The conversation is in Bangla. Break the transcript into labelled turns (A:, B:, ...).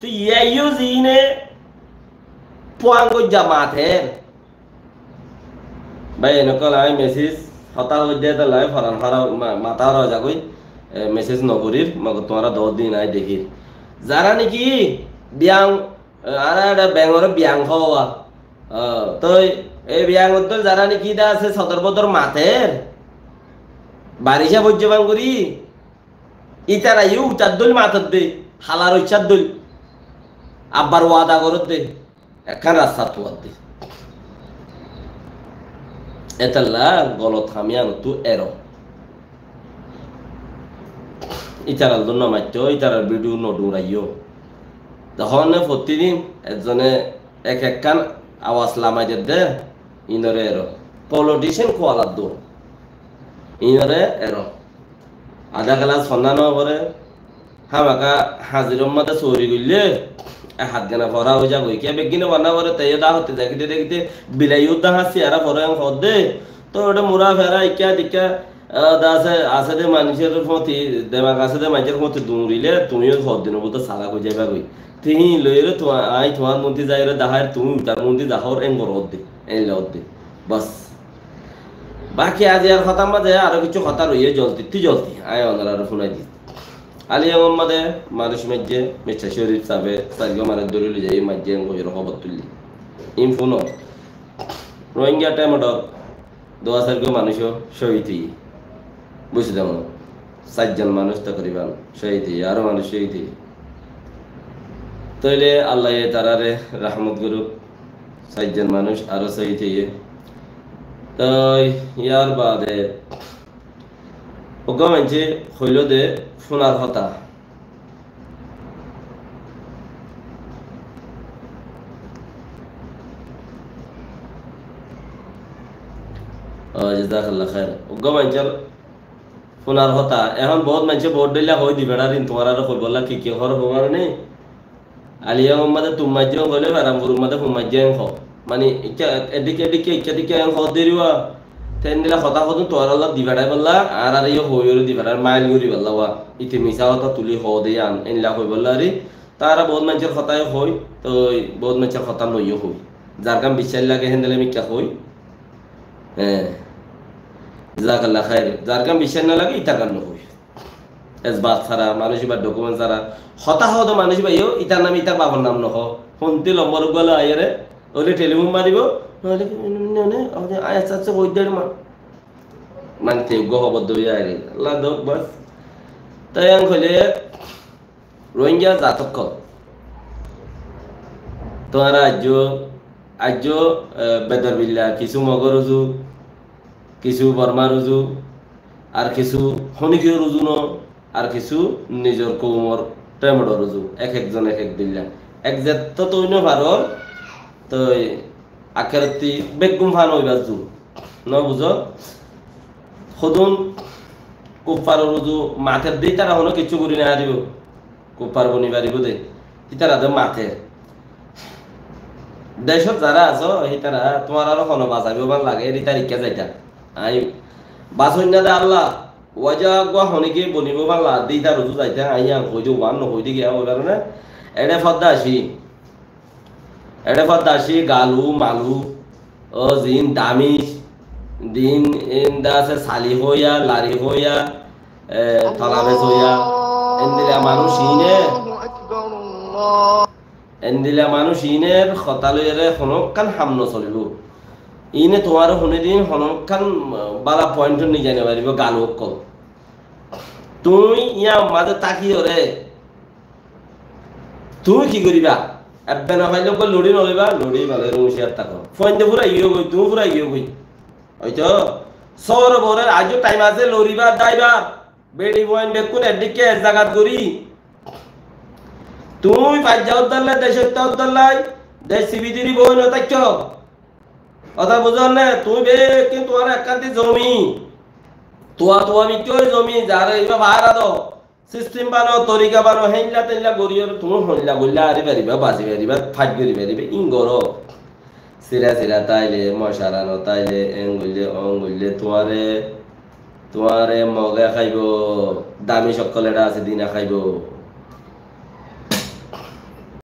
A: তো ইয়াইও জিনে পোয়াঙ্গ জামাতের ভাই এনেকল আমি মেসেজ হতাল হইতে লাই ফরান ফারা মাথা রাজা কই মেসেজ নকরির মগ তোমরা 10 দিন আই দেখির যারা নাকি বিয়াং আর একটা ব্যাঙর বিয়াং হওয়া তো এই বিয়াং যারা নাকি দা আছে সদর বদর মাথের বারিশা বজ্জবাং করি ইতারা ইউ চাদ্দুল মাথার দে হালার ওই চাদ্দুল আব্বার ওয়াদা করত দে একখান রাস্তা তোয়ার দে এতাল্লা গলত হামিয়ান তু এরো ইতারাল দন্য মাত্য ইতারার ভিডিও নডুরাইও তখন প্রতিদিন একজনে এক একখান আওয়াজ লামাই দে ইনরে এরো পলিটিশিয়ান কোয়ালার দো ইনরে এরো আধা ক্লাস সন্ধান করে হামাকা হাজির মধ্যে চৌরি করলে হাত গানা ভরা হয়ে যাবো কে বেগিনে বানা করে তাই দা হতে দেখিতে দেখিতে বিলাইও দা হাসি আর ভরা হদ দে তো ওটা মুরা ফেরা ইকা দিকা আছে আছে দে মানুষের মতি দেমাগ আছে দে মানুষের মতি দৌড়িলে তুমিও হদ দিন বলতে সালা হয়ে যাবা কই তিহি লইরে তো আই তোমার মন্দির যাই রে দাহার তুমি তার মন্দির দাহর এং বড় হদ দে এই লদ দে বাস বাকি আজ আর খতাম বাজে আরো কিছু কথা রইয়ে জলতি আয় ওনারা আর ফোনাই দি আলিয়া মোহাম্মদে মানুষ মাঝে মিস্টার শরীফ সাবে সার্গ মানে দলিল যাই মাঝে গজর খবর তুললি ইম ফোন রোহিঙ্গা টাইমডর দোয়া সার্গ মানুষও শহীদ বুঝতে দেব 7 জন মানুষ তকরিবান শহীদ আরো মানুষ শহীদ তইলে আল্লাহ তারারে রহমত করুক 7 জন মানুষ আরো শহীদ তো ইয়ার বাদে ওগা মানছে হইল দে শোনার কথা জাযাকাল্লাহ খাইর ওগা মানছার শোনার কথা এখন বহুত মানছে বহুত দিলা হই দিবে না দিন তোমার আর কই বললা কি হর হবার নেই আলিয়া মোহাম্মদে তুম মাঝে বলে আরামপুর মধ্যে ফুম মাঝে হ মানে এদিকে হদ দেরিওয়া তেন দিলা কথা কত তোর আল্লাহ দিবাড়াই বললা আর ইয়ে হইর দিবাড়ার মাইল গরি বললা ওয়া ইতে মিছা কথা তুলি হ দে আন এনলা হই বললা রে তারা বহুত মানুষের কথায় হই তো বহুত মানুষের কথা লইও হই যার কাম বিশ্বাস লাগে হেন্দেলে মিকা হই হ্যাঁ জাযাকাল্লাহ খাইর যার কাম বিশ্বাস না লাগে ইতা কান হই এসবাত ছাড়া মানুষ বা ডকুমেন্ট ছাড়া হতা হদ মানুষ বা ইও ইতার নাম ইতার বাবার নাম নহ ফোনটি লম্বর গলা আইরে ওলে টেলিফোন মারিব নহলে আচ্ছা ওই দেড় মানতে গহবদ্ধ হয়ে আইরে আল্লাহ দোক বাস তাই আং হইলে রোহিঙ্গা জাতক তোমার আর্য বেদর বিল্লা কিছু মগর রুজু কিছু বর্মা রুজু আর কিছু হনিকীয় রুজু ন আর কিছু নিজের কৌমর টেমড় রুজু এক একজন এক এক দিল্লা এক জেত তো তৈন ভারর তো আখেরতি বেগুম ফান হইবার জু ন বুঝ সদুন কুপার রুজু মাথের দিই তারা হলো কিছু করি না দিব কুপার বনি পারিব দে তারা তো মাথের দেশত যারা আছো সেই তারা তোমার আরো কোনো বাঁচাবিও ভাল লাগে এই তারিখে যাইতা আই বাসন না দে আল্লাহ ওয়াজা গো হনিকে বনিব বাংলা দিদা রুজু যাইতা আইয়া কইজো ওয়ান নকই দি গিয়া ওই কারণে এডে ফদ্দাসি গালু মালু ও জিন দামিস দিন ইন্দা আছে সালি হইয়া লারি হইয়া তলাবেজ হইয়া এন্দিলা মানুষ ইনের খতালইরে হনকান হামন চলিব ইনে তোমার শুনে দিন হনকান বালা পয়েন্ট নি জানি পারিব গালু কল তুই ইয়া মাঝে তাকি ওরে তুই কি করিবা এবে না পাইলে লড়ি নলিবা লড়ি ভালো রুশিয়ার তাক ফোন দে পুরা ইয়ে কই তুমি পুরা ইয়ে কই হয়তো সর বরে আজও টাইম আছে লড়িবা দাইবা বেডি পয়েন্ট বেকুন এদিকে জাগাত করি তুই পাঁচ যাও দল্লা দেশের তো দল্লাই দেশ সিবিদিরি বই ন তাইছ কথা বুঝল না তুই বে কিন্তু তোমার একান্তি জমি তোয়া মিটই জমি যারে ইবা ভাড়া দাও সিস্টেম বানো তরিকা বানো হেইলা তেইলা গরিয়র তুমি হইলা বললা আরে পারিবা বাজি পারিবা ফাট করি পারিবে ইন গর সিরা তাইলে মশারানো তাইলে অঙ্গুলে তোমারে মগে খাইব দামি সকলেরা আছে দিনা খাইব